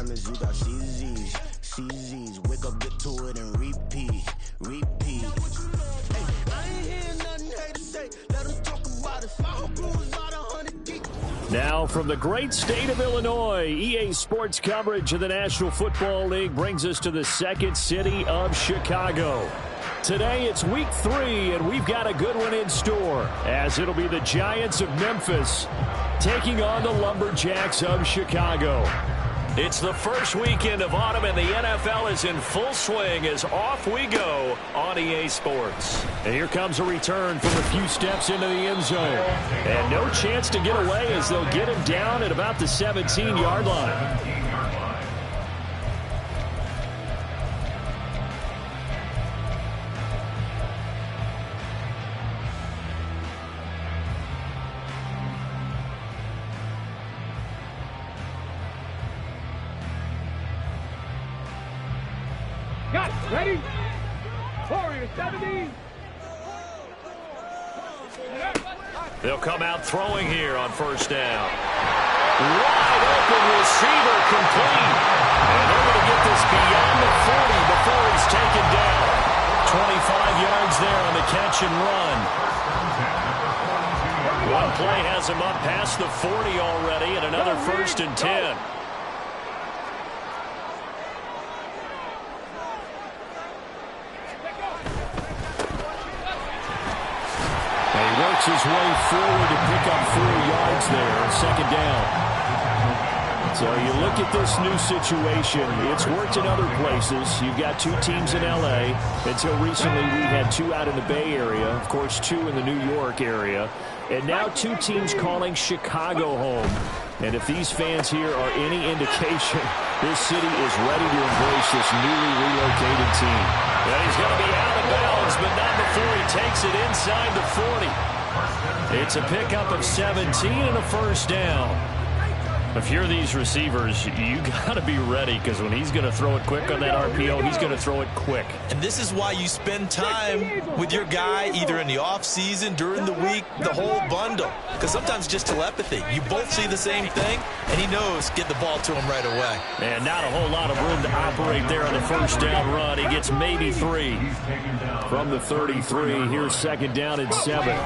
diamonds, you got CZs. CZs, wake up, get to it, and repeat. Repeat. Hey, I ain't hearing nothing hate to say. Let them talk about it. Small crews about 100 deep. Now from the great state of Illinois, EA Sports coverage of the National Football League brings us to the second city of Chicago. Today it's week 3, and we've got a good one in store, as it'll be the Giants of Memphis taking on the Lumberjacks of Chicago. It's the first weekend of autumn, and the NFL is in full swing as off we go on EA Sports. And here comes a return from a few steps into the end zone. And no chance to get away as they'll get him down at about the 17-yard line. Got it. Ready? Warrior 70. They'll come out throwing here on first down. Wide open receiver complete. And they're going to get this beyond the 40 before he's taken down. 25 yards there on the catch and run. One play has him up past the 40 already, and another first and 10. Works his way forward to pick up 4 yards there, second down. So you look at this new situation. It's worked in other places. You've got 2 teams in L.A. Until recently, we had 2 out in the Bay Area. Of course, 2 in the New York area. And now 2 teams calling Chicago home. And if these fans here are any indication, this city is ready to embrace this newly relocated team. And he's going to be out of bounds, but not before he takes it inside the 40. It's a pickup of 17 and a first down. If you're these receivers, you got to be ready, because when he's going to throw it quick on that RPO, he's going to throw it quick. And this is why you spend time with your guy either in the offseason, during the week, the whole bundle. Because sometimes just telepathy. You both see the same thing, and he knows get the ball to him right away. And not a whole lot of room to operate there on the first down run. He gets maybe 3. From the 33, here's second down and 7.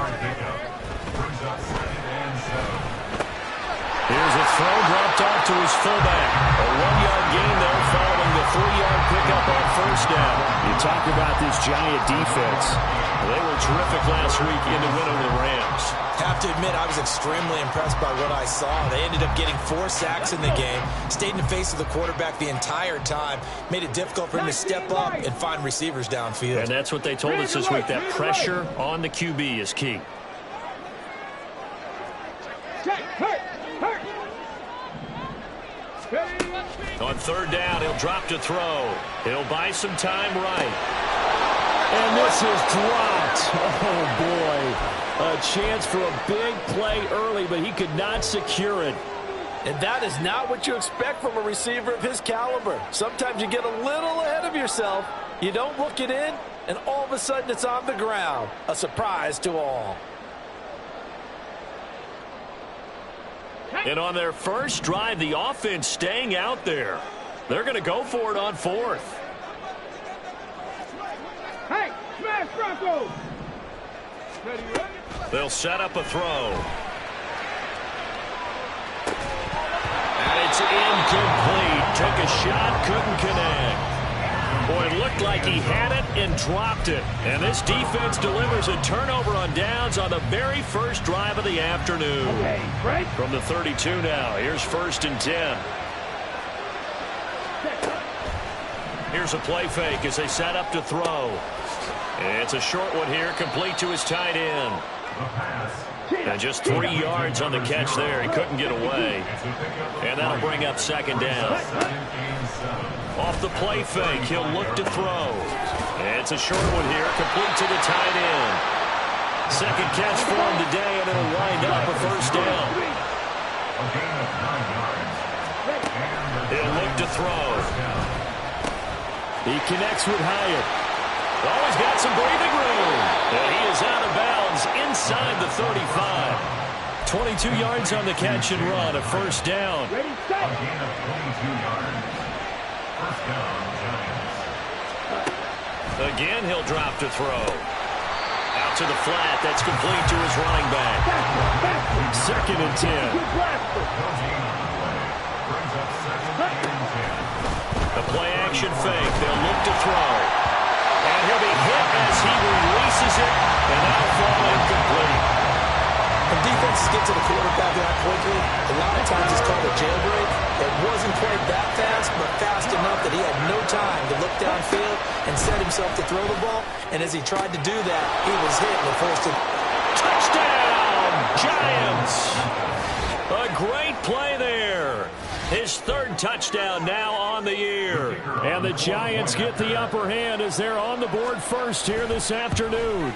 Here's a throw dropped off to his fullback. A 1-yard gain there following the 3-yard pickup on first down. You talk about this Giant defense. They were terrific last week in the win over the Rams. Have to admit, I was extremely impressed by what I saw. They ended up getting 4 sacks in the game, stayed in the face of the quarterback the entire time, made it difficult for him to step up and find receivers downfield. And that's what they told us this week, that pressure on the QB is key. On third down, he'll drop to throw. He'll buy some time right. And this is dropped. Oh, boy. A chance for a big play early, but he could not secure it. And that is not what you expect from a receiver of his caliber. Sometimes you get a little ahead of yourself. You don't look it in, and all of a sudden it's on the ground. A surprise to all. And on their first drive, the offense staying out there. They're going to go for it on 4th. Hey, smash Bronco! Ready, ready? They'll set up a throw. And it's incomplete. Took a shot, couldn't connect. Boy, it looked like he had it and dropped it. And this defense delivers a turnover on downs on the very first drive of the afternoon. Okay, right. From the 32 now, here's first and 10. Here's a play fake as they set up to throw. And it's a short one here, complete to his tight end. And just 3 yards on the catch there. He couldn't get away. And that'll bring up second down. Off the play fake, he'll look to throw. And it's a short one here, complete to the tight end. Second catch for him today, and it'll wind up a first down. He'll look to throw. He connects with Hyatt. Oh, he's got some breathing room. And he is out of bounds inside the 35. 22 yards on the catch and run, a first down. Ready, set. Again, he'll drop to throw. Out to the flat. That's complete to his running back. 2nd and 10. The play-action fake. They'll look to throw. And he'll be hit as he releases it. And that'll fall incomplete. When defenses get to the quarterback that quickly, a lot of times it's called a jailbreak. It wasn't quite that fast, but fast enough that he had no time to look downfield and set himself to throw the ball. And as he tried to do that, he was hit and forced it. Touchdown, Giants! A great play there. His 3rd touchdown now on the year. And the Giants get the upper hand as they're on the board first here this afternoon.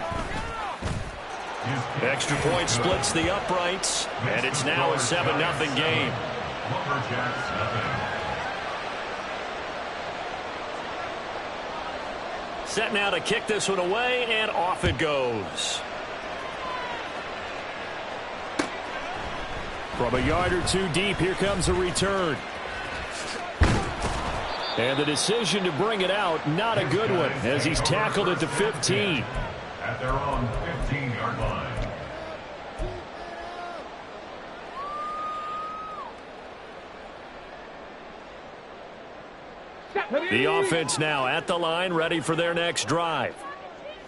Extra point splits the uprights, and it's now a 7-0 game. Set now to kick this one away, and off it goes. From a yard or two deep, here comes a return. And the decision to bring it out, not a good one, as he's tackled at the 15. At their own 15-yard line. The offense now at the line, ready for their next drive.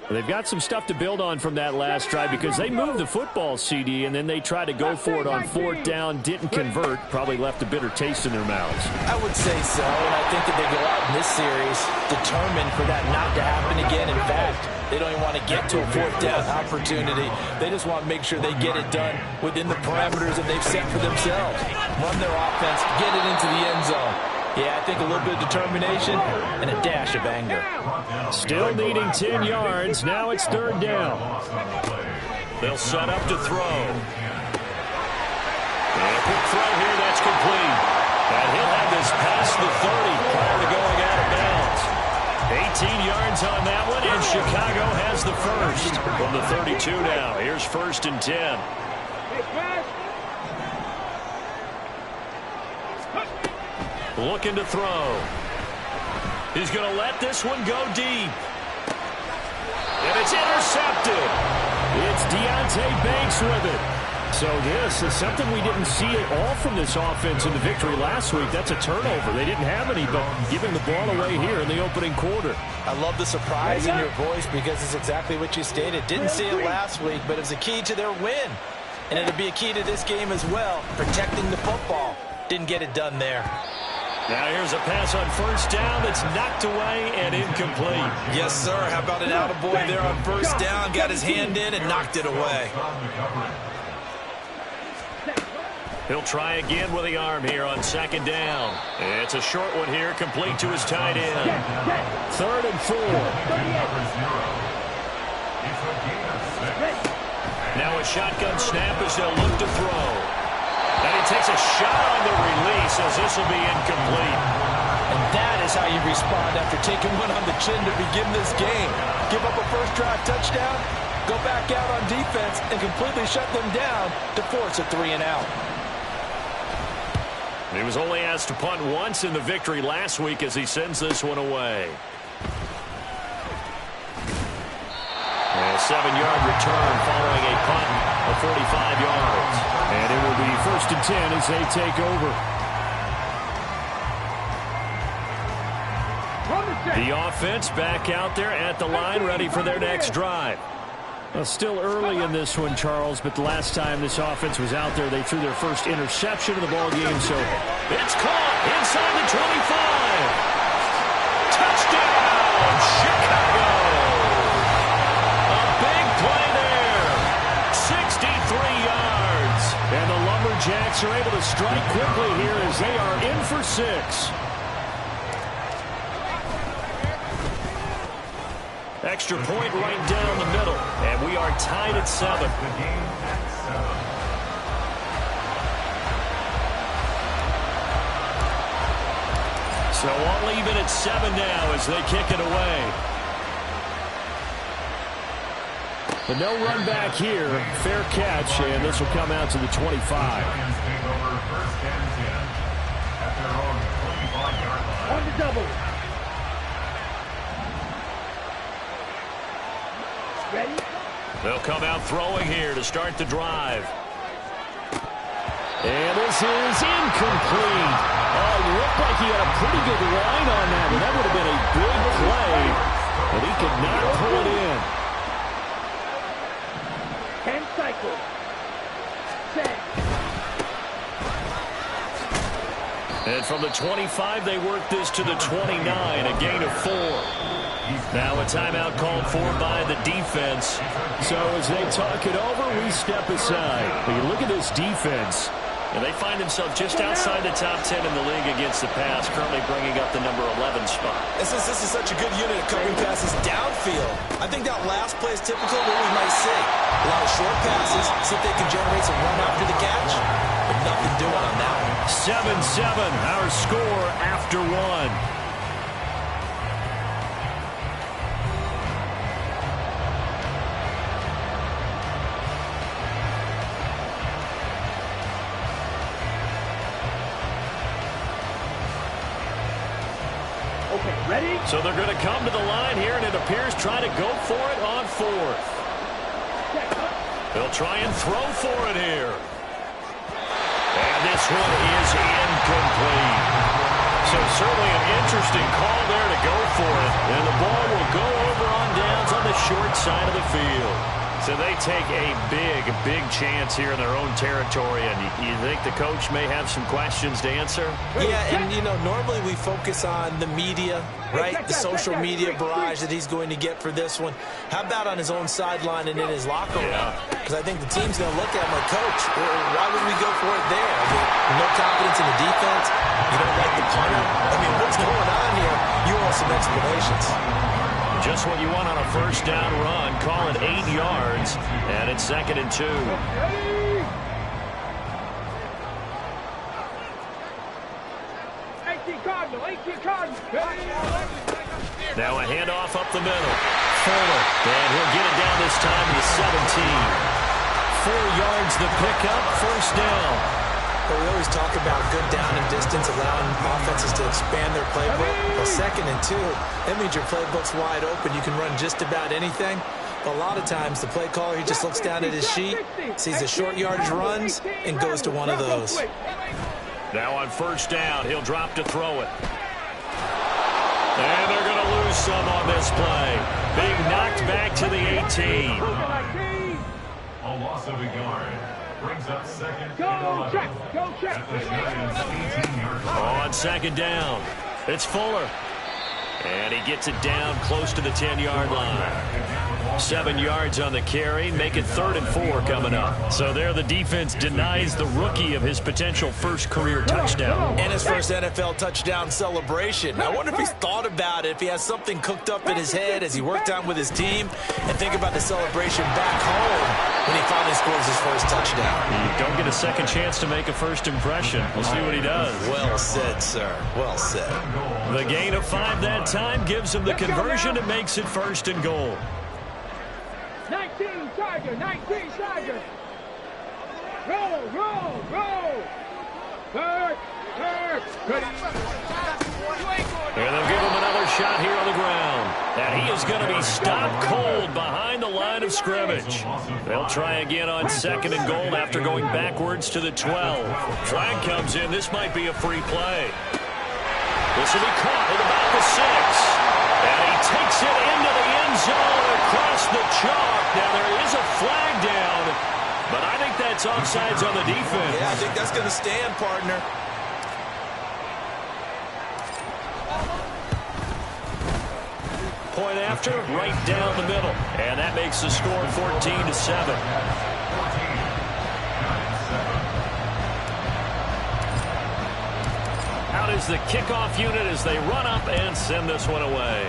They've got some stuff to build on from that last drive because they moved the football, CD, and then they tried to go for it on 4th down, didn't convert, probably left a bitter taste in their mouths. I would say so, and I think that they go out in this series determined for that not to happen again. In fact, they don't even want to get to a 4th down opportunity. They just want to make sure they get it done within the parameters that they've set for themselves. Run their offense, get it into the end zone. Yeah, I think a little bit of determination and a dash of anger. Still needing 10 yards. Now it's 3rd down. They'll set up to throw. And a quick throw here. That's complete. And he'll have this past the 30 prior to going out of bounds. 18 yards on that one, and Chicago has the first. From the 32 now. Here's 1st and 10. Looking to throw. He's going to let this one go deep. And it's intercepted. It's Deonte Banks with it. So this is something we didn't see at all from this offense in the victory last week. That's a turnover. They didn't have any, but giving the ball away here in the opening quarter. I love the surprise in your voice because it's exactly what you stated. Didn't see it last week, but it's a key to their win. And it'll be a key to this game as well, protecting the football. Didn't get it done there. Now here's a pass on 1st down that's knocked away and incomplete. Yes, sir. How about an attaboy there on 1st down? Got his hand in and knocked it away. He'll try again with the arm here on 2nd down. It's a short one here, complete to his tight end. 3rd and 4. Now a shotgun snap as they'll look to throw. And he takes a shot on the release as this will be incomplete. And that is how you respond after taking one on the chin to begin this game. Give up a first drive touchdown, go back out on defense, and completely shut them down to force a 3-and-out. He was only asked to punt once in the victory last week as he sends this one away. A 7-yard return following a punt of 45 yards. And it will be 1st and 10 as they take over. The offense back out there at the line, ready for their next drive. Well, still early in this one, Charles, but the last time this offense was out there, they threw their first interception of the ball game. So it's caught inside the 25. Touchdown, Chicago. A big play there. 63 yards. And the Lumberjacks are able to strike quickly here as they are in for 6. Extra point right down the middle, and we are tied at 7. So I'll leave it at 7 now as they kick it away. But no run back here. Fair catch, and this will come out to the 25. On the double. They'll come out throwing here to start the drive. And this is incomplete. Oh, it looked like he had a pretty good line on that, and that would have been a big play, but he could not pull it in. 10 cycles. Set. And from the 25, they work this to the 29, a gain of 4. Now a timeout called for by the defense. So as they talk it over, we step aside. But you look at this defense, and they find themselves just outside the top 10 in the league against the pass, currently bringing up the number 11 spot. This is such a good unit of covering passes downfield. I think that last play is typical of what we might see. A lot of short passes, see if they can generate some run after the catch, but nothing doing on that one. 7-7, our score after 1. Okay, ready? So they're going to come to the line here, and it appears trying to go for it on 4th. They'll try and throw for it here. And this one is incomplete. So certainly an interesting call there to go for it. And the ball will go over on downs on the short side of the field. So they take a big chance here in their own territory. And you think the coach may have some questions to answer? Yeah, and, you know, normally we focus on the media, right? The social media barrage that he's going to get for this one. How about on his own sideline and in his locker room? Because I think the team's going to look at him like, Coach, why would we go for it there? I mean, no confidence in the defense. You don't like the punter. I mean, what's going on here? You want some explanations. Just what you want on a first down run. Call it 8 yards, and it's 2nd and 2. Ready? 18 Cardinal, 18 Cardinal. Now a handoff up the middle. Fuller, and he'll get it down this time to the 17. 4 yards the pickup, first down. But we always talk about good down and distance, allowing offenses to expand their playbook. Well, 2nd and 2, that means your playbook's wide open. You can run just about anything. But a lot of times, the play caller, he just looks down at his sheet, sees the short yardage runs, and goes to one of those. Now on first down, he'll drop to throw it. And they're going to lose some on this play. Being knocked back to the 18. A loss of a yard. Brings up 2nd Go and 11. check, go check. At the Giants' 18-yard line. On 2nd down, it's Fuller. And he gets it down close to the 10-yard line. 7 yards on the carry. Make it 3rd and 4 coming up. So there the defense denies the rookie of his potential first career touchdown. And his first NFL touchdown celebration. I wonder if he's thought about it, if he has something cooked up in his head as he worked out with his team, and think about the celebration back home when he finally scores his first touchdown. You don't get a second chance to make a first impression. We'll see what he does. Well said, sir. Well said. The gain of 5 that time gives him the conversion and makes it 1st and goal. 19 Tiger, 19 Tiger. Roll, roll, roll. Third, ready. And they'll give him another shot here on the ground. And he is going to be stopped cold behind the line of scrimmage. They'll try again on 2nd and goal after going backwards to the 12. Flag comes in. This might be a free play. This will be caught at about the 6. And he takes it into the end zone across the chalk. Now there is a flag down, but I think that's offsides on the defense. Yeah, I think that's going to stand, partner. Point after, right down the middle. And that makes the score 14-7. Out is the kickoff unit as they run up and send this one away.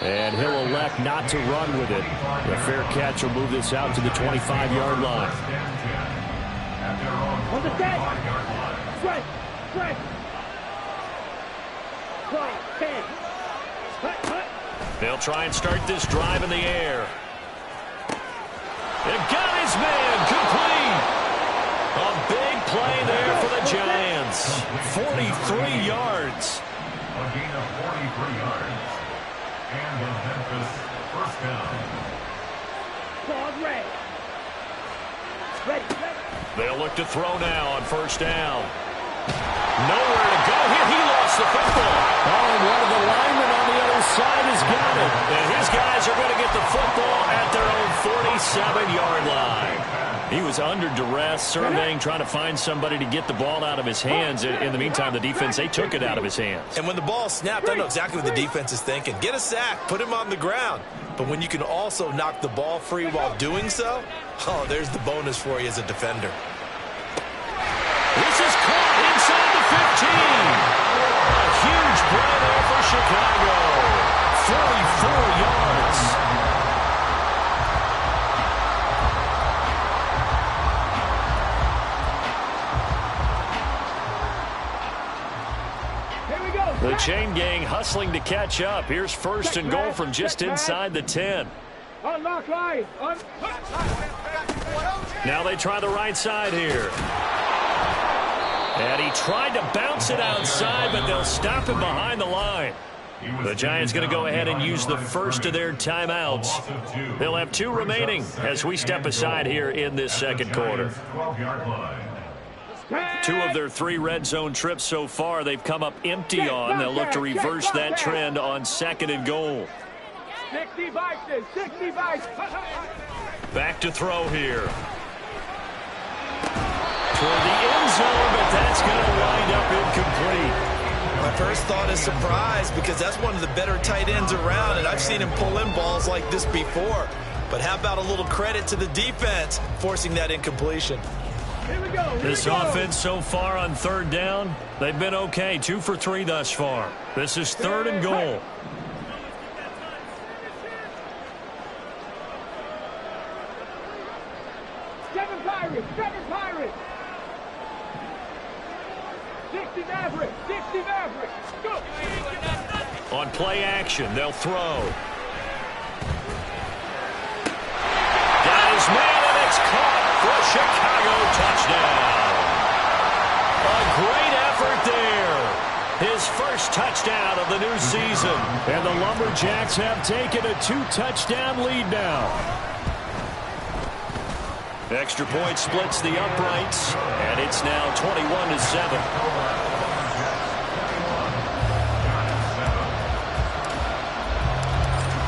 And he'll elect not to run with it. The fair catch will move this out to the 25-yard line. On the set. Strike, strike. 10. They'll try and start this drive in the air. They've got his man complete. A big play there for the Giants. 43 yards. A gain of 43 yards. And the Memphis First down. Pause, ready. Ready. They'll look to throw now on first down. Nowhere to go here. He lost the football. Oh, and one of the linemen on the other side has got it. And his guys are going to get the football at their own 47-yard line. He was under duress, surveying, trying to find somebody to get the ball out of his hands. In the meantime, the defense, they took it out of his hands. And when the ball snapped, I know exactly what the defense is thinking. Get a sack, put him on the ground. But when you can also knock the ball free while doing so, oh, there's the bonus for you as a defender. This is caught inside the 15. A huge play there for Chicago. 44 yards. Here we go. The chain gang hustling to catch up. Here's first and goal from just inside the 10. Unlock line. Now they try the right side here. And he tried to bounce it outside, but they'll stop him behind the line. The Giants going to go ahead and use the first of their timeouts. They'll have 2 remaining as we step aside here in this second quarter. 12-yard line. 2 of their 3 red zone trips so far they've come up empty on. They'll look to reverse that trend on second and goal. 60 Vikings, 60 Vikings. Back to throw here. Toward the end zone, but that's going to wind up incomplete. My first thought is surprise because that's one of the better tight ends around, and I've seen him pull in balls like this before. But how about a little credit to the defense forcing that incompletion? Here we go. This offense so far on third down, they've been okay. 2 for 3 thus far. This is third and goal. Seven Pirates. 60 Mavericks, 60 Mavericks. Go. On play action, they'll throw. Got his man, and it's caught for Chicago touchdown. A great effort there. His first touchdown of the new season. And the Lumberjacks have taken a 2-touchdown lead now. Extra point splits the uprights, and it's now 21-7.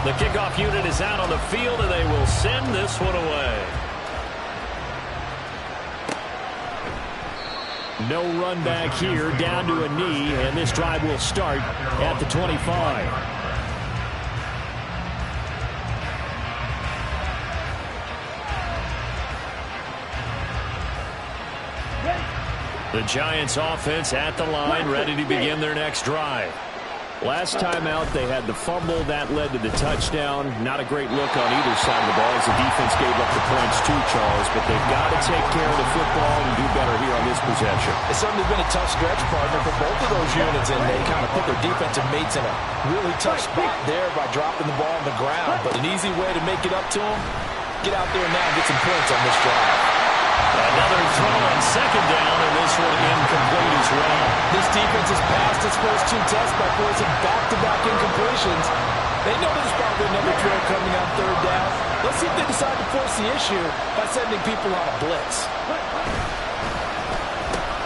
The kickoff unit is out on the field, and they will send this one away. No run back here, down to a knee, and this drive will start at the 25. The Giants offense at the line, ready to begin their next drive. Last time out, they had the fumble. That led to the touchdown. Not a great look on either side of the ball as the defense gave up the points too, Charles. But they've got to take care of the football and do better here on this possession. It's certainly been a tough stretch, partner, for both of those units, and they kind of put their defensive mates in a really tough spot there by dropping the ball on the ground. But an easy way to make it up to them, get out there now and get some points on this drive. Another throw on second down, and this one incomplete as well. This defense has passed its first 2 tests by forcing back-to-back incompletions. They know there's probably another throw coming on third down. Let's see if they decide to force the issue by sending people on a blitz.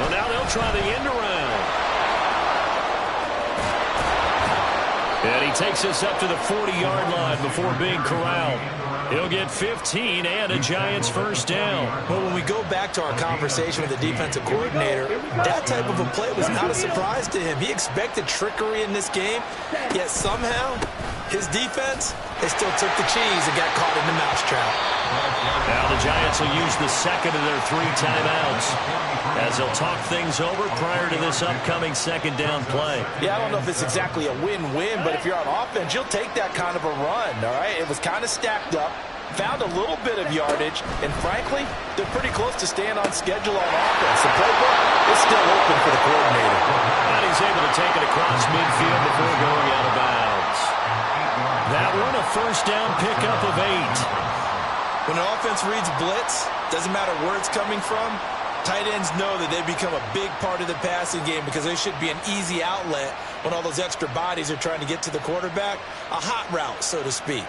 Well, now they'll try the end around. And he takes us up to the 40-yard line before being corralled. He'll get 15 and a Giants first down. Well, when we go back to our conversation with the defensive coordinator, that type of a play was not a surprise to him. He expected trickery in this game, yet somehow his defense, they still took the cheese and got caught in the mousetrap. Now the Giants will use the second of their 3 timeouts as they'll talk things over prior to this upcoming second down play. Yeah, I don't know if it's exactly a win-win, but if you're on offense, you'll take that kind of a run, all right? It was kind of stacked up, found a little bit of yardage, and frankly, they're pretty close to staying on schedule on offense. The playbook is still open for the coordinator. And he's able to take it across midfield before going out of bounds. That one a first down pickup of 8. When an offense reads blitz, doesn't matter where it's coming from, tight ends know that they become a big part of the passing game because they should be an easy outlet when all those extra bodies are trying to get to the quarterback. A hot route, so to speak.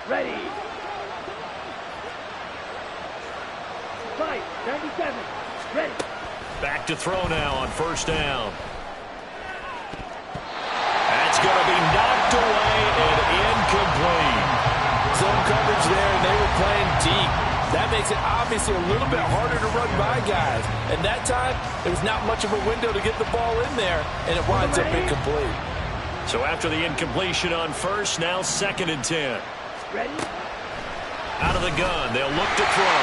Ready. Fight. 97. Ready. Back to throw now on first down. That's going to be knocked away and incomplete. Zone coverage there, and they were playing deep. That makes it obviously a little bit harder to run by guys. And that time, there was not much of a window to get the ball in there, and it winds up incomplete. So after the incompletion on first, now 2nd and 10. Ready. Out of the gun, they'll look to throw.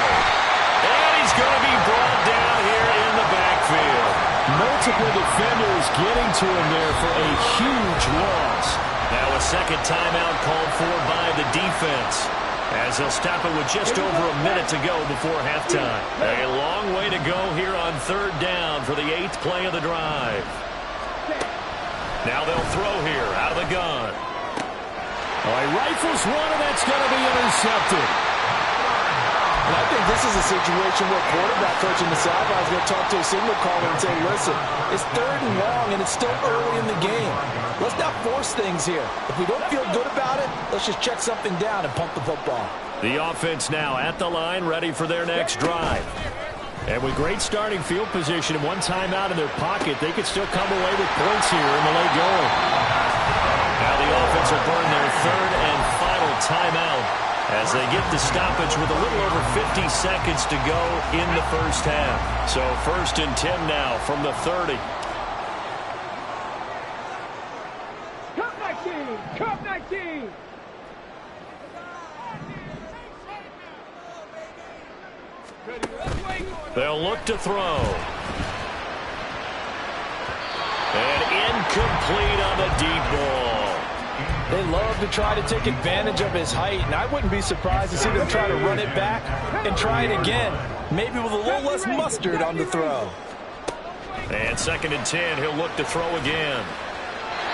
And he's going to be brought down here in the backfield. Multiple defenders getting to him there for a huge loss. Now a second timeout called for by the defense, as they'll stop it with just over a minute to go before halftime. A long way to go here on 3rd down for the 8th play of the drive. Now they'll throw here out of the gun. Oh, he rifles one, and that's going to be intercepted. And I think this is a situation where quarterback coach in the sideline is going to talk to a signal caller and say, listen, it's 3rd and long, and it's still early in the game. Let's not force things here. If we don't feel good about it, let's just check something down and pump the football. The offense now at the line, ready for their next drive. And with great starting field position and one timeout in their pocket, they could still come away with points here in the late going. Now the offense will burn their 3rd and final timeout as they get the stoppage with a little over 50 seconds to go in the first half. So 1st and 10 now from the 30. Cup 19. Cup 19. They'll look to throw. And incomplete on the deep ball. They love to try to take advantage of his height, and I wouldn't be surprised to see them try to run it back and try it again, maybe with a little less mustard on the throw. And 2nd and 10, he'll look to throw again.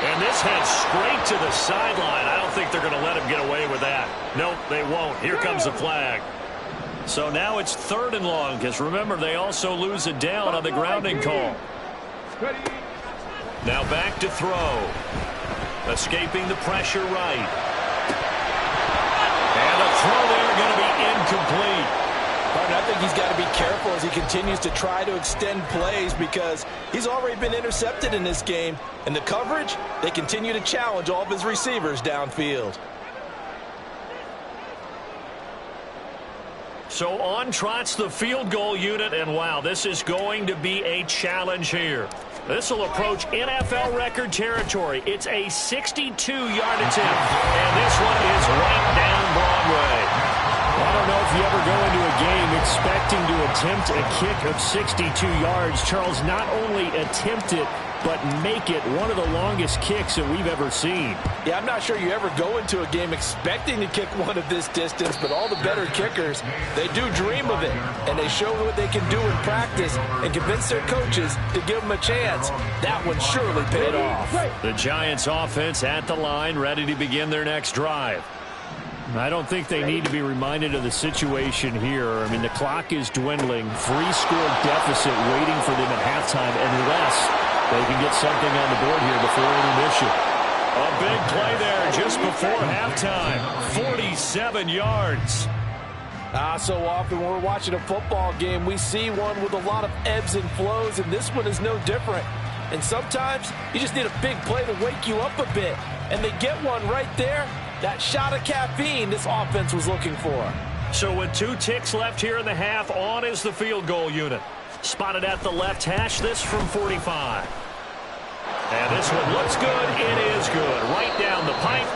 And this heads straight to the sideline. I don't think they're going to let him get away with that. Nope, they won't. Here comes the flag. So now it's 3rd and long, because remember, they also lose it down on the grounding call. Now back to throw. Escaping the pressure right. And the throw there going to be incomplete. But I think he's got to be careful as he continues to try to extend plays because he's already been intercepted in this game. And the coverage, they continue to challenge all of his receivers downfield. So on trots the field goal unit, and wow, this is going to be a challenge here. This will approach NFL record territory. It's a 62-yard attempt, and this one is right down Broadway. I don't know if you ever go into a game expecting to attempt a kick of 62 yards. Charles, not only attempt it, but make it one of the longest kicks that we've ever seen. Yeah, I'm not sure you ever go into a game expecting to kick one of this distance, but all the better kickers, they do dream of it, and they show what they can do in practice and convince their coaches to give them a chance. That one surely paid off. The Giants offense at the line, ready to begin their next drive. I don't think they need to be reminded of the situation here. I mean, the clock is dwindling. 3-score deficit waiting for them at halftime unless they can get something on the board here before intermission. A big play there just before halftime. 47 yards. So often when we're watching a football game, we see one with a lot of ebbs and flows, and this one is no different. And sometimes you just need a big play to wake you up a bit. And they get one right there. That shot of caffeine this offense was looking for. So with 2 ticks left here in the half, on is the field goal unit. Spotted at the left hash, this from 45. And this one looks good. It is good. Right down the pipe.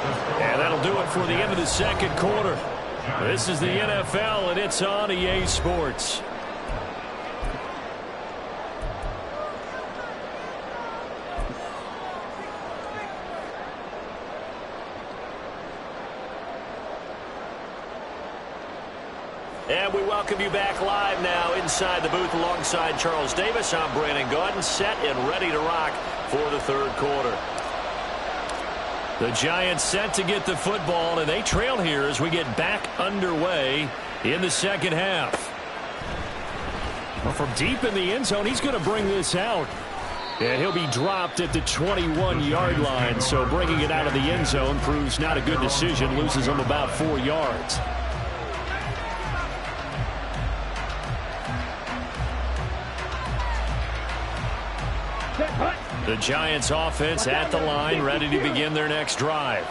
And that'll do it for the end of the second quarter. This is the NFL, and it's on EA Sports. And we welcome you back live now inside the booth alongside Charles Davis. I'm Brandon Gaudin, set and ready to rock for the third quarter. The Giants set to get the football, and they trail here as we get back underway in the second half. Well, from deep in the end zone, he's going to bring this out. And he'll be dropped at the 21-yard line, so bringing it out of the end zone proves not a good decision, loses him about 4 yards. The Giants offense at the line, ready to begin their next drive.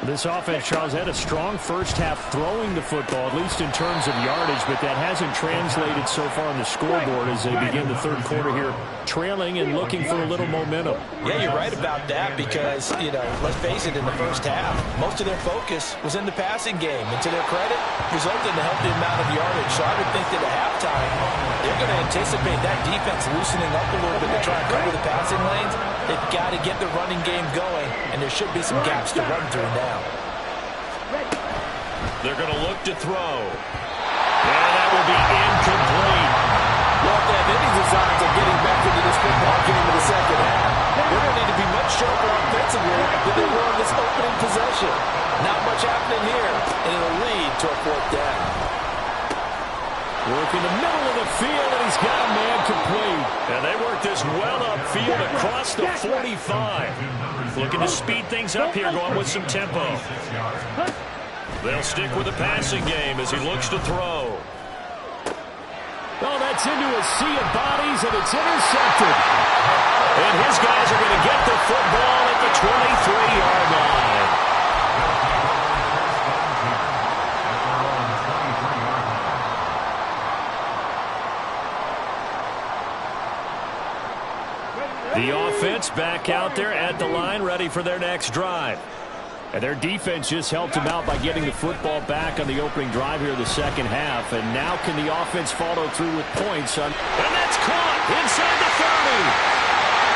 This offense, Charles, had a strong first half throwing the football, at least in terms of yardage, but that hasn't translated so far on the scoreboard as they begin the third quarter here, trailing and looking for a little momentum. Yeah, you're right about that because, let's face it, in the first half, most of their focus was in the passing game. And to their credit, resulted in a healthy amount of yardage. So I would think that at halftime, they're going to anticipate that defense loosening up a little bit to try and cover the passing lanes. They've got to get the running game going, and there should be some gaps to run through now. They're going to look to throw. And that will be incomplete. Well, if they have any designs of getting back into this football game in the second half, they're going to need to be much sharper offensively than they were in this opening possession. Not much happening here, and it'll lead to a fourth down. Work in the middle of the field, and he's got a man complete. And they work this well upfield across the 45. Looking to speed things up here, going with some tempo. They'll stick with the passing game as he looks to throw. Oh, that's into a sea of bodies, and it's intercepted. And his guys are going to get the football at the 23-yard line. The offense back out there at the line, ready for their next drive. And their defense just helped them out by getting the football back on the opening drive here in the second half. And now can the offense follow through with points on? And that's caught inside the 30.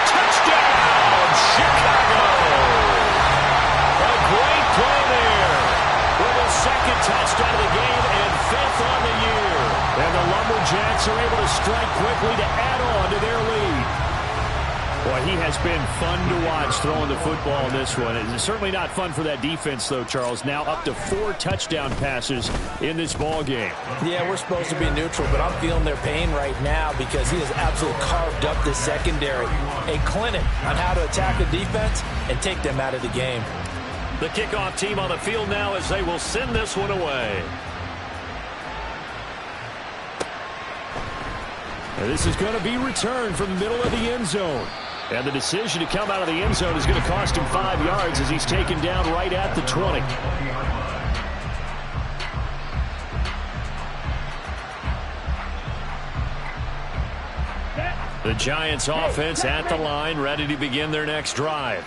Touchdown, Chicago! A great play there with a second touchdown of the game and 5th on the year. And the Lumberjacks are able to strike quickly to add on to their lead. Boy, he has been fun to watch throwing the football in this one. It's certainly not fun for that defense, though, Charles. Now up to 4 touchdown passes in this ball game. Yeah, we're supposed to be neutral, but I'm feeling their pain right now because he has absolutely carved up this secondary. A clinic on how to attack the defense and take them out of the game. The kickoff team on the field now as they will send this one away. And this is going to be returned from the middle of the end zone. And the decision to come out of the end zone is going to cost him 5 yards as he's taken down right at the 20. The Giants offense at the line, ready to begin their next drive.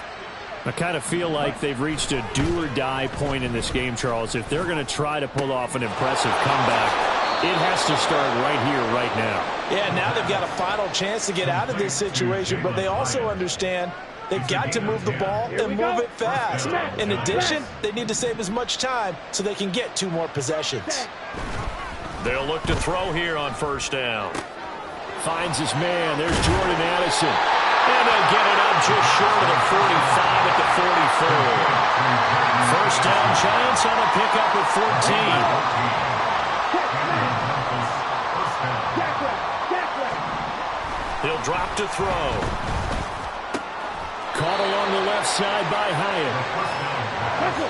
I kind of feel like they've reached a do-or-die point in this game, Charles. If they're going to try to pull off an impressive comeback, it has to start right here, right now. Yeah, now they've got a final chance to get out of this situation, but they also understand they've got to move the ball and move it fast. In addition, they need to save as much time so they can get 2 more possessions. They'll look to throw here on first down. Finds his man. There's Jordan Addison. And they'll get it up just short of the 45 at the 44. First down, Giants on a pickup of 14. He'll drop to throw. Caught along the left side by Hyatt.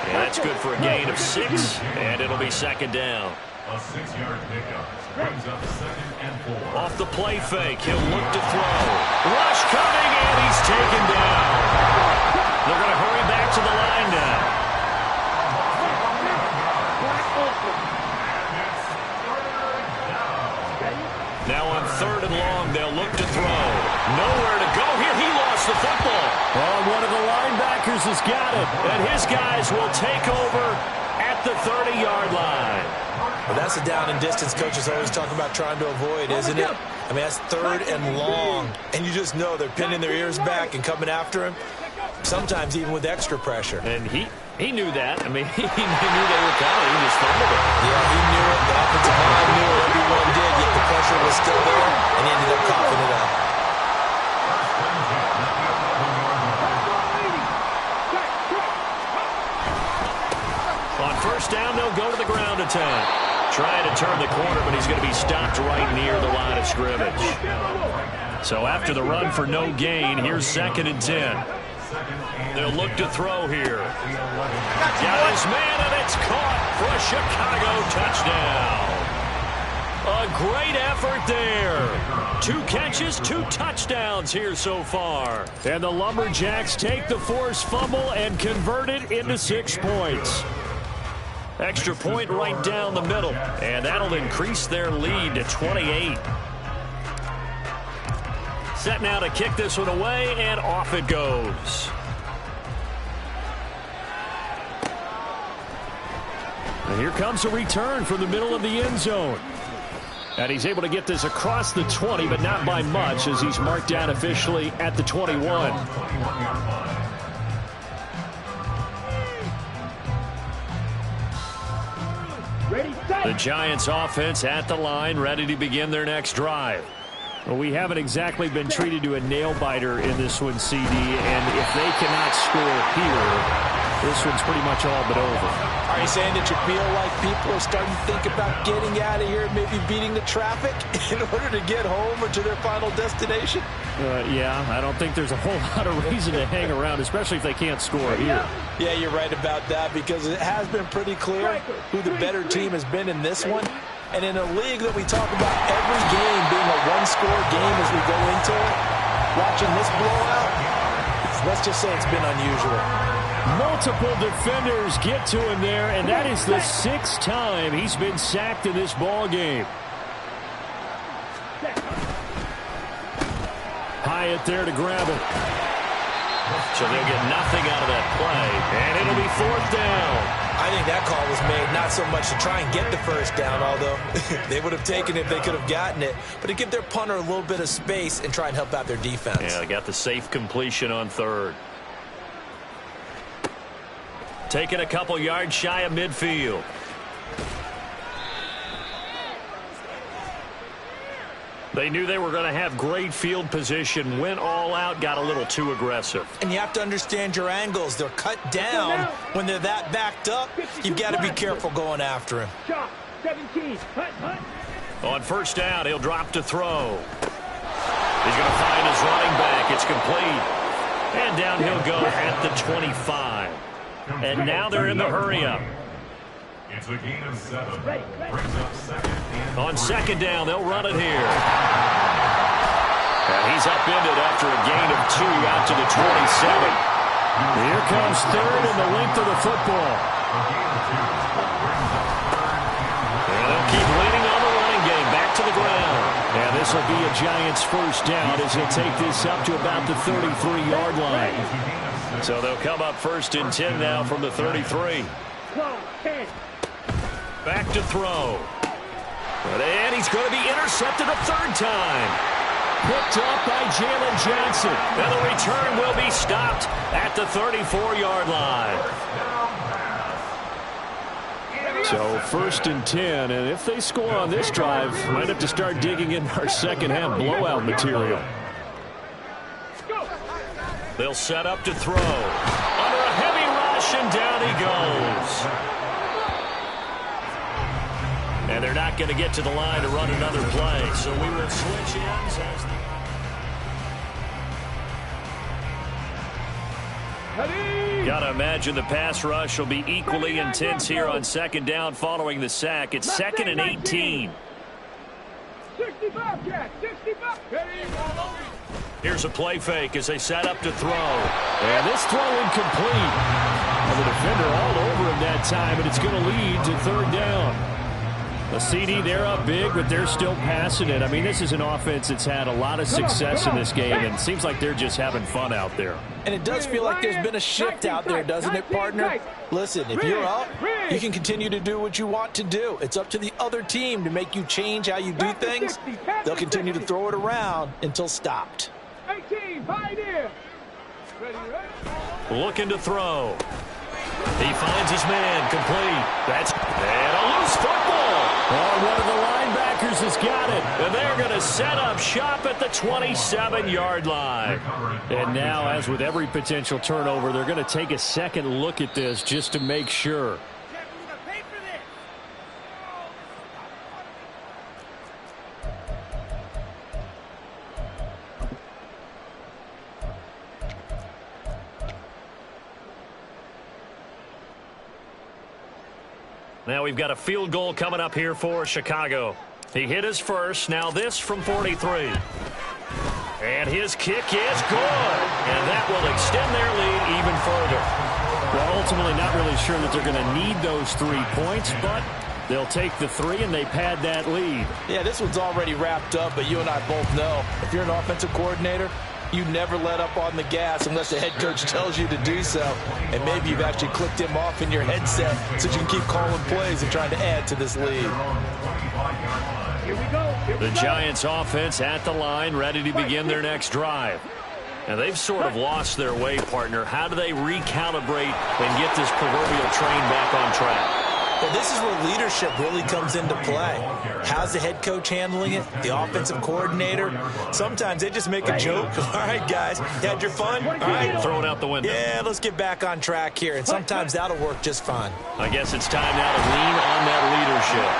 And that's good for a gain of 6, and it'll be second down. A 6-yard pickup brings up 2nd and 4. Off the play fake, he'll look to throw. Rush coming, and he's taken down. They're going to hurry back to the line now. Now on 3rd and long, they'll look to throw. Nowhere to go here. He lost the football. Oh, one of the linebackers has got it. And his guys will take over at the 30-yard line. Well, that's a down and distance coaches always talk about trying to avoid, isn't it? I mean, that's 3rd and long. And you just know they're pinning their ears back and coming after him, sometimes even with extra pressure. And he knew that. I mean, he knew they were coming. He just fumbled it. Yeah, he knew it. The offensive line knew it. Everyone did, yet the pressure was still there, and he ended up coughing it up. On first down, they'll go to the ground attack. Trying to turn the corner, but he's going to be stopped right near the line of scrimmage. So after the run for no gain, here's 2nd and 10. They'll look to throw here. Got his man, and it's caught for a Chicago touchdown. A great effort there. 2 catches, 2 touchdowns here so far. And the Lumberjacks take the forced fumble and convert it into 6 points. Extra point right down the middle, and that'll increase their lead to 28. Set now to kick this one away, and off it goes. And here comes a return from the middle of the end zone. And he's able to get this across the 20, but not by much, as he's marked down officially at the 21. The Giants offense at the line, ready to begin their next drive. Well, we haven't exactly been treated to a nail-biter in this one, CD, and if they cannot score here, this one's pretty much all but over. Are you saying that you feel like people are starting to think about getting out of here, maybe beating the traffic in order to get home or to their final destination? Yeah, I don't think there's a whole lot of reason to hang around, especially if they can't score here. Yeah, you're right about that, because it has been pretty clear who the better team has been in this one. And in a league that we talk about every game being a one-score game as we go into it, watching this blowout, let's just say it's been unusual. Multiple defenders get to him there, and that is the 6th time he's been sacked in this ball game. Hyatt there to grab it. So they'll get nothing out of that play, and it'll be 4th down. I think that call was made not so much to try and get the first down, although they would have taken it if they could have gotten it, but to give their punter a little bit of space and try and help out their defense. Yeah, they got the safe completion on 3rd. Taking a couple yards shy of midfield. They knew they were going to have great field position, went all out, got a little too aggressive. And you have to understand your angles. They're cut down when they're that backed up. You've got to be careful going after him. 17. On 1st down, he'll drop to throw. He's going to find his running back. It's complete. And down he'll go at the 25. And now they're in the hurry-up. It's a gain of 7. Brings up 2nd and 3. On 2nd down, they'll run it here. And he's upended after a gain of 2 out to the 27. Here comes 3rd and the length of the football. And they'll keep leaning on the running game. Back to the ground. And this will be a Giants 1st down as he'll take this up to about the 33-yard line. So they'll come up 1st and 10 now from the 33. Back to throw. And he's going to be intercepted a 3rd time. Picked up by Jalen Johnson. And the return will be stopped at the 34-yard line. So 1st and 10. And if they score on this drive, might have to start digging in our second-half blowout material. They'll set up to throw. Under a heavy rush, and down he goes. And they're not going to get to the line to run another play. So we will switch ends as Got to imagine the pass rush will be equally intense here on 2nd down following the sack. It's 2nd and 18. 65, Jack. 65. Here's a play fake as they set up to throw. And this throw incomplete. And the defender all over him that time, and it's going to lead to 3rd down. The CD, they're up big, but they're still passing it. I mean, this is an offense that's had a lot of success in this game, and it seems like they're just having fun out there. And it does feel like there's been a shift out there, doesn't it, partner? Listen, if you're up, you can continue to do what you want to do. It's up to the other team to make you change how you do things. They'll continue to throw it around until stopped. 18, Pioneer. Looking to throw. He finds his man, complete. And a loose football. Oh, one of the linebackers has got it. And they're going to set up shop at the 27-yard line. And now, as with every potential turnover, they're going to take a second look at this just to make sure. Now we've got a field goal coming up here for Chicago. He hit his first. Now this from 43. And his kick is good. And that will extend their lead even further. Well, ultimately not really sure that they're going to need those 3 points, but they'll take the 3 and they pad that lead. Yeah, this one's already wrapped up, but you and I both know if you're an offensive coordinator, you never let up on the gas unless the head coach tells you to do so. And maybe you've actually clicked him off in your headset so you can keep calling plays and trying to add to this lead. Here we go. The Giants offense at the line, ready to begin their next drive. And they've sort of lost their way, partner. How do they recalibrate and get this proverbial train back on track? Well, this is where leadership really comes into play. How's the head coach handling it? The offensive coordinator? Sometimes they just make a joke. All right, guys, you had your fun? All right. Throw it out the window. Yeah, let's get back on track here. And sometimes that'll work just fine. I guess it's time now to lean on that leadership.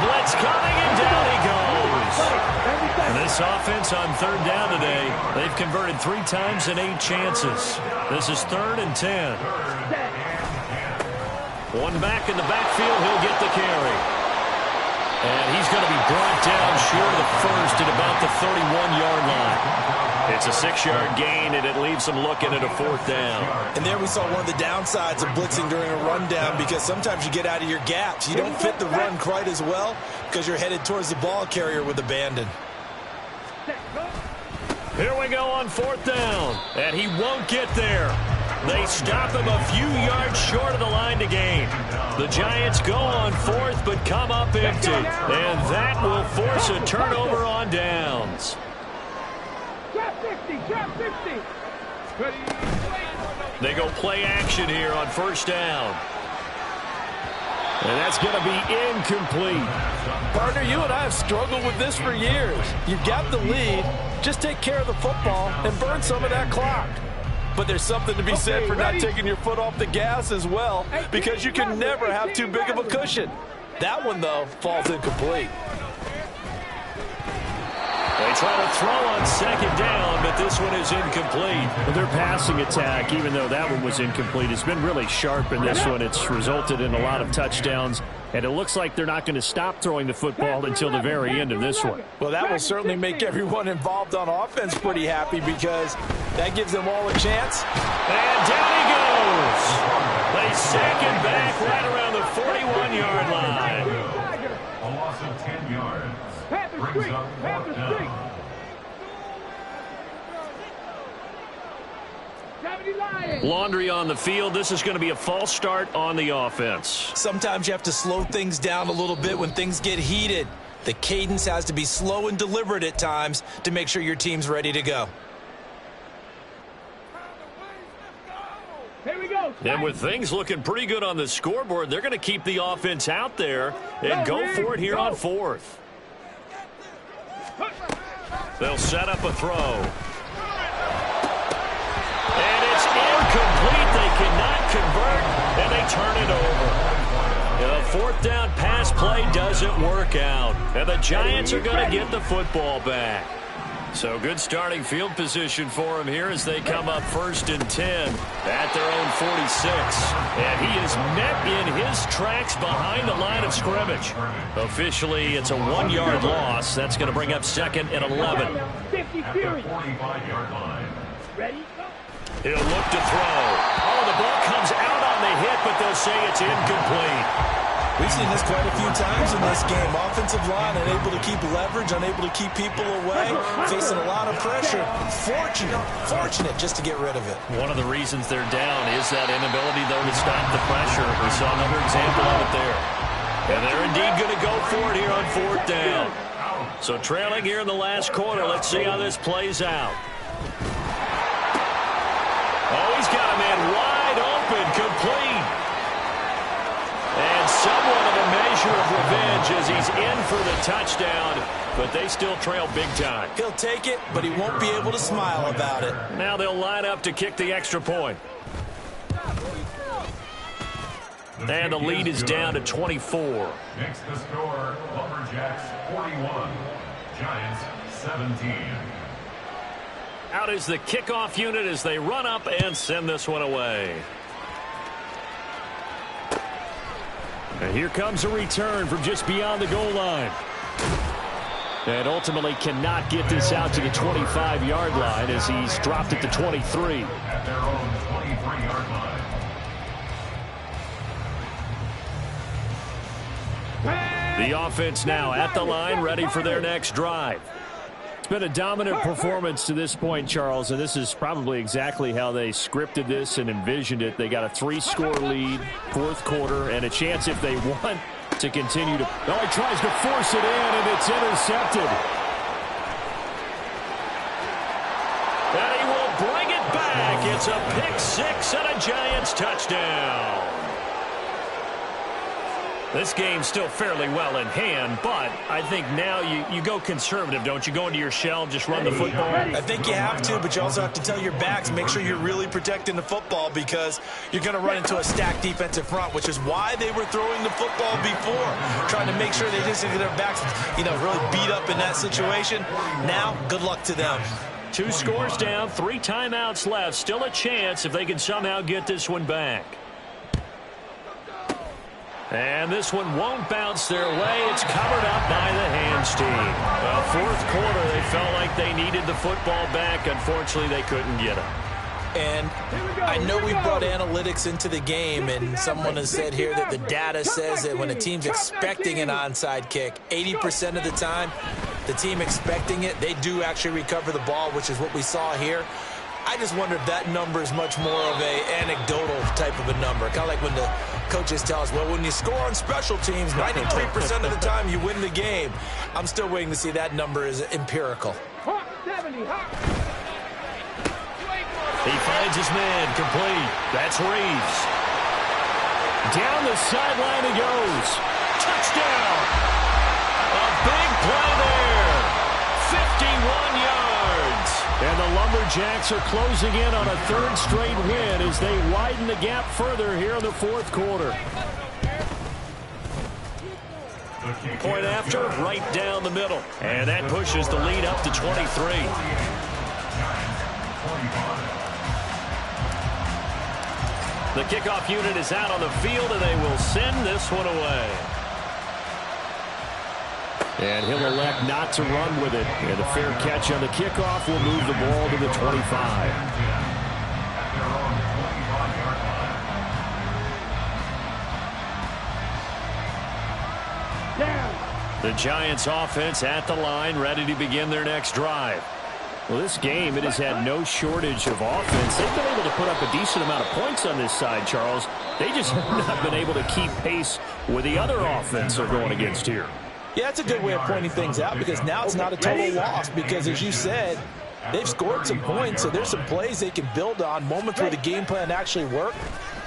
Blitz coming, and down he goes. And this offense on third down today, they've converted 3 times in 8 chances. This is 3rd and 10. One back in the backfield, he'll get the carry. And he's going to be brought down short of the first at about the 31-yard line. It's a 6-yard gain, and it leaves them looking at a 4th down. And there we saw one of the downsides of blitzing during a rundown, because sometimes you get out of your gaps. You don't fit the run quite as well because you're headed towards the ball carrier with abandon. Here we go on 4th down, and he won't get there. They stop him a few yards short of the line to gain. The Giants go on 4th, but come up empty. And that will force a turnover on downs. Trap 50, trap 50. They go play action here on 1st down. And that's going to be incomplete. Partner, you and I have struggled with this for years. You've got the lead. Just take care of the football and burn some of that clock. But there's something to be said for not taking your foot off the gas as well, because you can never have too big of a cushion. That one, though, falls incomplete. They try to throw on 2nd down, but this one is incomplete. Well, their passing attack, even though that one was incomplete, has been really sharp in this one. It's resulted in a lot of touchdowns, and it looks like they're not going to stop throwing the football until the very end of this one. Well, that will certainly make everyone involved on offense pretty happy, because that gives them all a chance. And down he goes. They sack him back right around the 41-yard line. A loss of 10 yards. Panther Brings streak, up Panther 4th streak. down. 70 Lions. Laundry on the field. This is going to be a false start on the offense. Sometimes you have to slow things down a little bit when things get heated. The cadence has to be slow and deliberate at times to make sure your team's ready to go. Here we go. And with things looking pretty good on the scoreboard, they're going to keep the offense out there and go for it here on 4th. They'll set up a throw. And it's incomplete. They cannot convert, and they turn it over. The 4th down pass play doesn't work out. And the Giants are going to get the football back. So good starting field position for him here as they come up 1st and 10 at their own 46. And he is met in his tracks behind the line of scrimmage. Officially, it's a 1-yard loss. That's going to bring up 2nd and 11. 50 At Fury. the 45-yard line. Ready? He'll look to throw. Oh, the ball comes out on the hit, but they'll say it's incomplete. We've seen this quite a few times in this game. Offensive line unable to keep leverage, unable to keep people away, facing a lot of pressure. Fortunate just to get rid of it. One of the reasons they're down is that inability, though, to stop the pressure. We saw another example of it there. And they're indeed going to go for it here on 4th down. So trailing here in the last quarter. Let's see how this plays out. Oh, he's got a man wide open, complete. And somewhat of a measure of revenge as he's in for the touchdown, but they still trail big time. He'll take it, but he won't be able to smile about it. Now they'll line up to kick the extra point. And the lead is down to 24. Makes the score Lumberjacks 41, Giants 17. Out is the kickoff unit as they run up and send this one away. And here comes a return from just beyond the goal line. And ultimately cannot get this out to the 25-yard line as he's dropped it to 23. At their own 23-yard line. The offense now at the line, ready for their next drive. It's been a dominant performance to this point, Charles, and this is probably exactly how they scripted this and envisioned it. They got a 3-score lead, fourth quarter, and a chance if they want to continue to... Oh, he tries to force it in, and it's intercepted. And he will bring it back. It's a pick six and a Giants touchdown. This game's still fairly well in hand, but I think now you go conservative, don't you? Go into your shell, just run the football. I think you have to, but you also have to tell your backs, make sure you're really protecting the football because you're going to run into a stacked defensive front, which is why they were throwing the football before, trying to make sure they just get their backs, really beat up in that situation. Now, good luck to them. 2 scores down, 3 timeouts left. Still a chance if they can somehow get this one back. And this one won't bounce their way. It's covered up by the hands team. Well, fourth quarter, they felt like they needed the football back. Unfortunately, they couldn't get it. And I know we brought analytics into the game, and someone has said here that the data says that when a team's expecting an onside kick, 80% of the time, the team expecting it, they do actually recover the ball, which is what we saw here. I just wonder if that number is much more of a anecdotal type of a number. Kind of like when the coaches tell us, well, when you score on special teams, 93% of the time you win the game. I'm still waiting to see that number is empirical. He finds his man complete. That's Reeves. Down the sideline he goes. Touchdown. A big play there. 51 yards. And the Lumberjacks are closing in on a 3rd straight win as they widen the gap further here in the fourth quarter. Point after, right down the middle. And that pushes the lead up to 23. The kickoff unit is out on the field, and they will send this one away. And he'll elect not to run with it. And a fair catch on the kickoff will move the ball to the 25. The Giants offense at the line, ready to begin their next drive. Well, this game, it has had no shortage of offense. They've been able to put up a decent amount of points on this side, Charles. They just have not been able to keep pace with the other offense they're going against here. Yeah, that's a good way of pointing things out because now it's not a total loss because, as you said, they've scored some points, so there's some plays they can build on, moments where the game plan actually worked.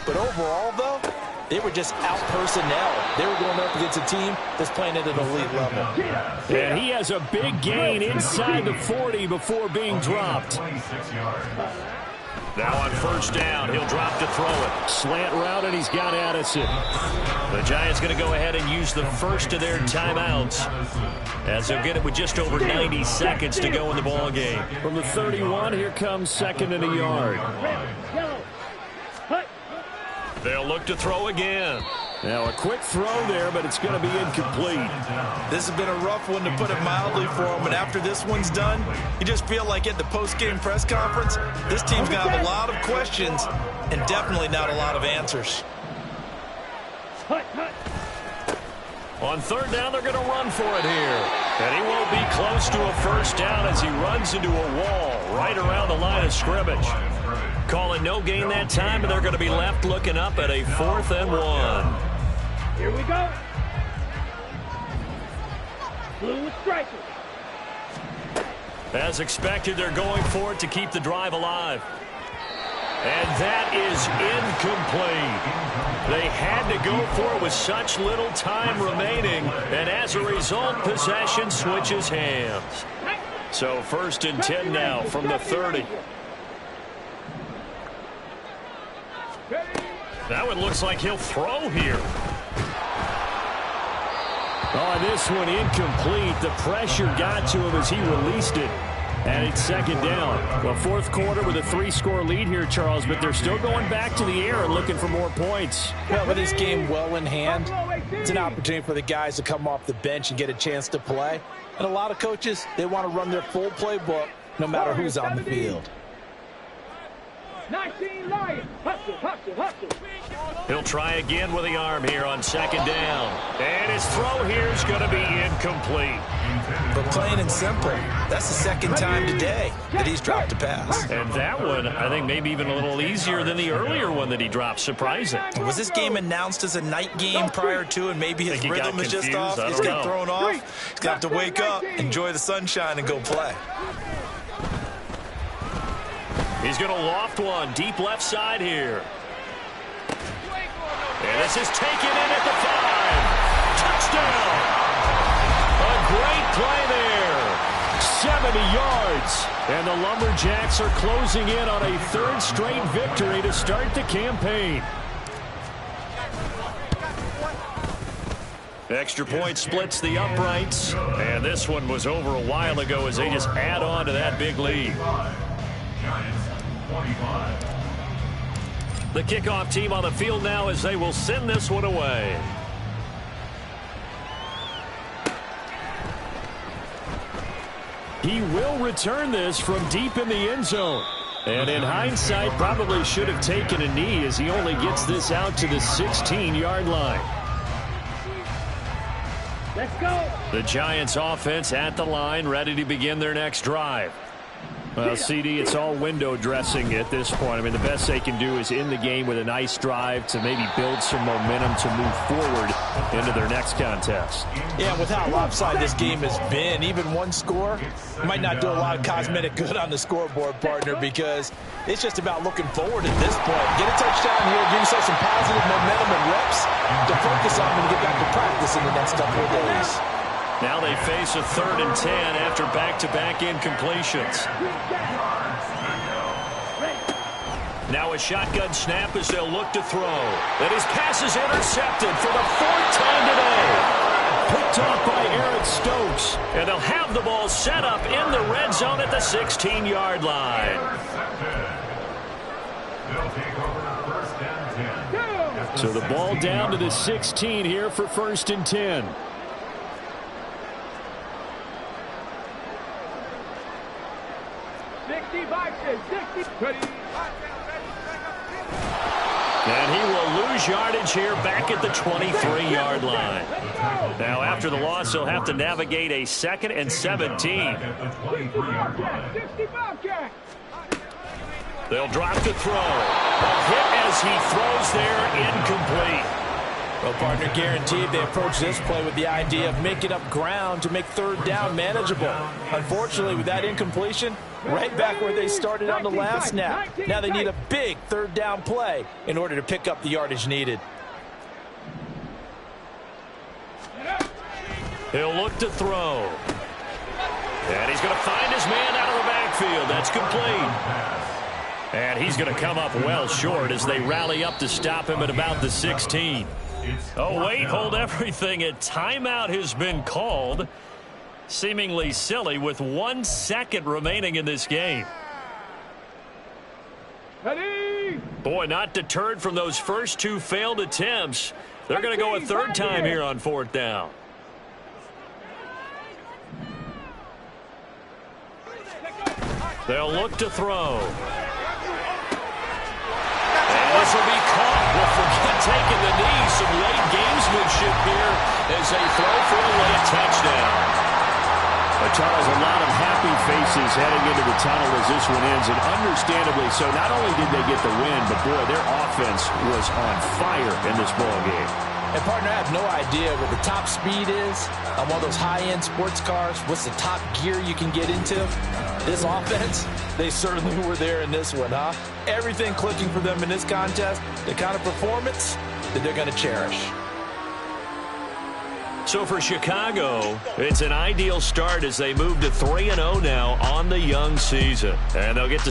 But overall, though, they were just out personnel. They were going up against a team that's playing at an elite level. And he has a big gain inside the 40 before being dropped. Now on first down, he'll drop to throw it. Slant route, and he's got Addison. The Giants going to go ahead and use the first of their timeouts as they'll get it with just over 90 seconds to go in the ball game. From the 31, here comes 2nd and a yard. They'll look to throw again. Now a quick throw there, but it's going to be incomplete. This has been a rough one, to put it mildly, for them. And after this one's done, you just feel like at the post-game press conference, this team's got a lot of questions and definitely not a lot of answers. On 3rd down, they're going to run for it here. And he won't be close to a first down as he runs into a wall right around the line of scrimmage. Calling no gain that time, and they're going to be left looking up at a 4th and 1. Here we go. Blue with strikers. As expected, they're going for it to keep the drive alive. And that is incomplete. They had to go for it with such little time remaining, and as a result, possession switches hands. So 1st and 10 now from the 30. Now it looks like he'll throw here. Oh, this one incomplete. The pressure got to him as he released it. And it's 2nd down. Well, 4th quarter with a 3-score lead here, Charles, but they're still going back to the air and looking for more points. Well, with this game well in hand, It's an opportunity for the guys to come off the bench and get a chance to play. And a lot of coaches, they want to run their full playbook no matter who's on the field. 19 Lions. Hustle, hustle, hustle. He'll try again with the arm here on second down. And his throw here is going to be incomplete. But plain and simple, that's the second time today that he's dropped a pass. And that one, I think, maybe even a little easier than the earlier one that he dropped. Surprising. Was this game announced as a night game prior to, and maybe his rhythm is just off? He's got thrown off. He's got to wake up, enjoy the sunshine, and go play. He's going to loft one deep left side here. And this is taken in at the 5. Touchdown. A great play there. 70 yards. And the Lumberjacks are closing in on a third straight victory to start the campaign. Extra point splits the uprights. And this one was over a while ago as they just add on to that big lead. The kickoff team on the field now as they will send this one away. He will return this from deep in the end zone. And in hindsight, probably should have taken a knee as he only gets this out to the 16-yard line. Let's go. The Giants offense at the line, ready to begin their next drive. Well, CD, it's all window dressing at this point. I mean, the best they can do is end the game with a nice drive to maybe build some momentum to move forward into their next contest. Yeah, with how lopsided this game has been, even one score might not do a lot of cosmetic good on the scoreboard, partner, because it's just about looking forward at this point. Get a touchdown here, give yourself some positive momentum and reps to focus on and get back to practice in the next couple of days. Now they face a 3rd and 10 after back-to-back incompletions. Now a shotgun snap as they'll look to throw. And his pass is intercepted for the 4th time today. Picked off by Eric Stokes. And they'll have the ball set up in the red zone at the 16-yard line. So the ball down to the 16 here for 1st and 10. And he will lose yardage here back at the 23-yard line. Now, after the loss, he'll have to navigate a 2nd and 17. They'll drop the throw. A hit as he throws there, incomplete. Well, partner, guaranteed they approach this play with the idea of making up ground to make 3rd down manageable. Unfortunately, with that incompletion, right back where they started on the last snap. Now they need a big 3rd down play in order to pick up the yardage needed. He'll look to throw. And he's going to find his man out of the backfield. That's complete. And he's going to come up well short as they rally up to stop him at about the 16. Oh, wait, hold everything. A timeout has been called. Seemingly silly with 1 second remaining in this game. Boy, not deterred from those first 2 failed attempts. They're going to go a 3rd time here on 4th down. They'll look to throw. And this will be caught. We'll forget taking the knee. Some late gamesmanship here as they throw for a late touchdown. Charles, a lot of happy faces heading into the tunnel as this one ends, and understandably so. Not only did they get the win, but boy, their offense was on fire in this ball game. And partner, I have no idea what the top speed is on one of those high-end sports cars. What's the top gear you can get into? This offense, they certainly were there in this one, huh? Everything clicking for them in this contest, the kind of performance that they're going to cherish. So for Chicago, it's an ideal start as they move to 3-0 now on the young season. And they'll get to